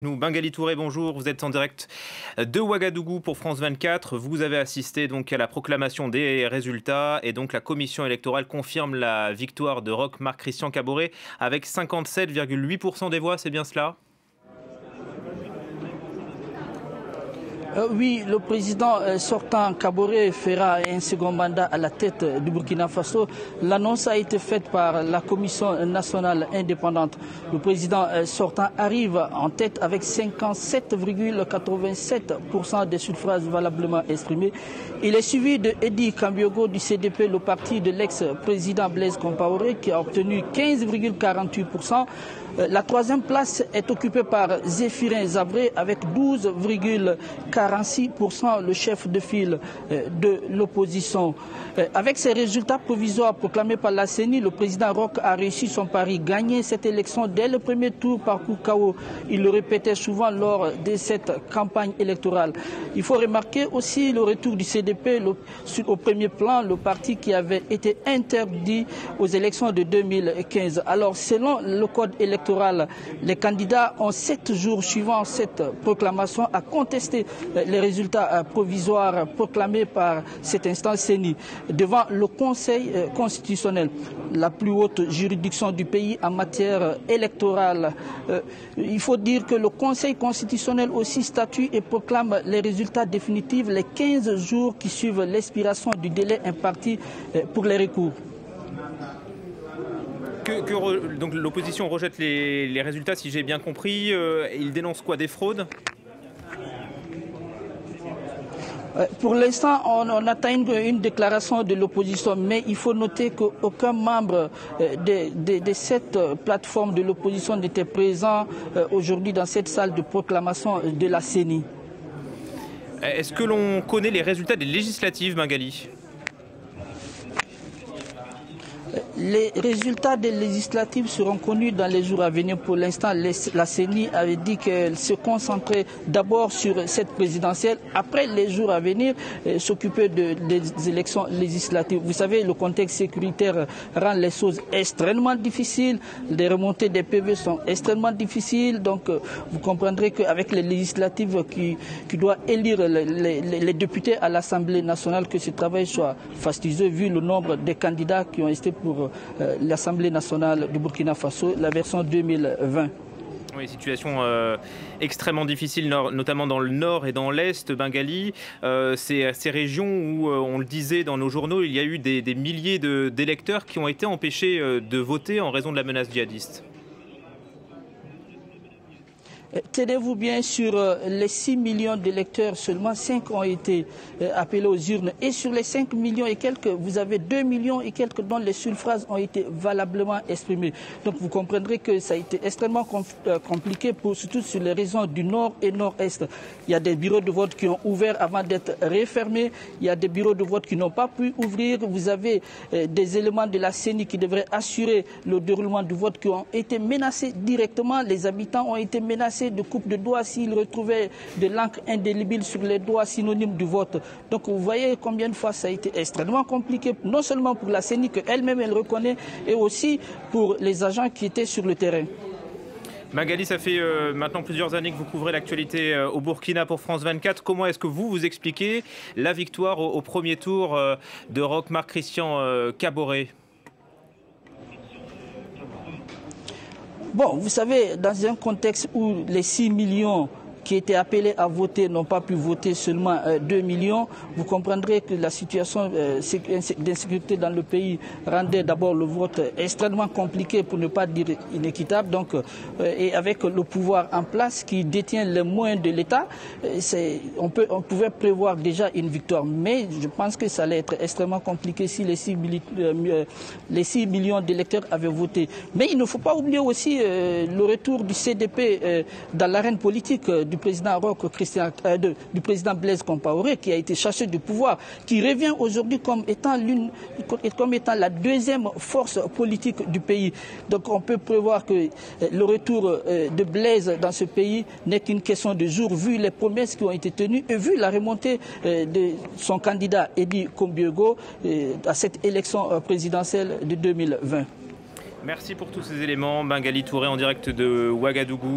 Nous, Bengali Touré, bonjour. Vous êtes en direct de Ouagadougou pour France 24. Vous avez assisté donc à la proclamation des résultats et donc la commission électorale confirme la victoire de Roch Marc Christian Kaboré avec 57,8% des voix. C'est bien cela ? Oui, le président sortant Kaboré fera un second mandat à la tête du Burkina Faso. L'annonce a été faite par la Commission nationale indépendante. Le président sortant arrive en tête avec 57,87% des suffrages valablement exprimés. Il est suivi de Edi Kambiogo du CDP, le parti de l'ex-président Blaise Compaoré, qui a obtenu 15,48%. La troisième place est occupée par Zéphirin Zabré avec 12,46%, le chef de file de l'opposition. Avec ces résultats provisoires proclamés par la CENI, le président Roch a réussi son pari, gagner cette élection dès le premier tour par coup KO. Il le répétait souvent lors de cette campagne électorale. Il faut remarquer aussi le retour du CDP au premier plan, le parti qui avait été interdit aux élections de 2015. Alors, selon le code électoral, les candidats ont 7 jours suivant cette proclamation à contester les résultats provisoires proclamés par cette instance CENI devant le Conseil constitutionnel, la plus haute juridiction du pays en matière électorale. Il faut dire que le Conseil constitutionnel aussi statue et proclame les résultats définitifs les 15 jours qui suivent l'expiration du délai imparti pour les recours. Donc l'opposition rejette les résultats, si j'ai bien compris. Il dénonce quoi, des fraudes ? Pour l'instant, on attend une déclaration de l'opposition, mais il faut noter qu'aucun membre de cette plateforme de l'opposition n'était présent aujourd'hui dans cette salle de proclamation de la CENI. Est-ce que l'on connaît les résultats des législatives, Bengali ? Les résultats des législatives seront connus dans les jours à venir. Pour l'instant, la CENI avait dit qu'elle se concentrait d'abord sur cette présidentielle. Après, les jours à venir, s'occuper des élections législatives. Vous savez, le contexte sécuritaire rend les choses extrêmement difficiles. Les remontées des PV sont extrêmement difficiles. Donc, vous comprendrez qu'avec les législatives qui doivent élire les députés à l'Assemblée nationale, que ce travail soit fastidieux vu le nombre de candidats qui ont été pour l'Assemblée nationale du Burkina Faso, la version 2020. Oui, situation extrêmement difficile, notamment dans le nord et dans l'est, Bengali. Ces régions où, on le disait dans nos journaux, il y a eu des milliers d'électeurs qui ont été empêchés de voter en raison de la menace djihadiste. Tenez-vous bien, sur les 6 millions d'électeurs, seulement 5 ont été appelés aux urnes. Et sur les 5 millions et quelques, vous avez 2 millions et quelques dont les suffrages ont été valablement exprimés. Donc vous comprendrez que ça a été extrêmement compliqué, surtout sur les régions du nord et nord-est. Il y a des bureaux de vote qui ont ouvert avant d'être refermés. Il y a des bureaux de vote qui n'ont pas pu ouvrir. Vous avez des éléments de la CENI qui devraient assurer le déroulement du vote qui ont été menacés directement. Les habitants ont été menacés de coupe de doigts s'ils retrouvaient de l'encre indélébile sur les doigts synonymes du vote. Donc vous voyez combien de fois ça a été extrêmement compliqué, non seulement pour la CENI qu'elle-même elle reconnaît, et aussi pour les agents qui étaient sur le terrain. Bengali, ça fait maintenant plusieurs années que vous couvrez l'actualité au Burkina pour France 24. Comment est-ce que vous expliquez la victoire au premier tour de Roch Marc Christian Kaboré ? Bon, vous savez, dans un contexte où les 6 millions qui étaient appelés à voter n'ont pas pu voter, seulement 2 millions, vous comprendrez que la situation d'insécurité dans le pays rendait d'abord le vote extrêmement compliqué, pour ne pas dire inéquitable. Donc, et avec le pouvoir en place qui détient les moyens de l'État, on pouvait prévoir déjà une victoire. Mais je pense que ça allait être extrêmement compliqué si les 6 millions d'électeurs avaient voté. Mais il ne faut pas oublier aussi le retour du CDP dans l'arène politique, du président Roch Christian, du président Blaise Compaoré, qui a été chassé du pouvoir, qui revient aujourd'hui comme étant la deuxième force politique du pays. Donc on peut prévoir que le retour de Blaise dans ce pays n'est qu'une question de jours, vu les promesses qui ont été tenues et vu la remontée de son candidat Edi Kambiogo à cette élection présidentielle de 2020. Merci pour tous ces éléments. Bengali Touré en direct de Ouagadougou.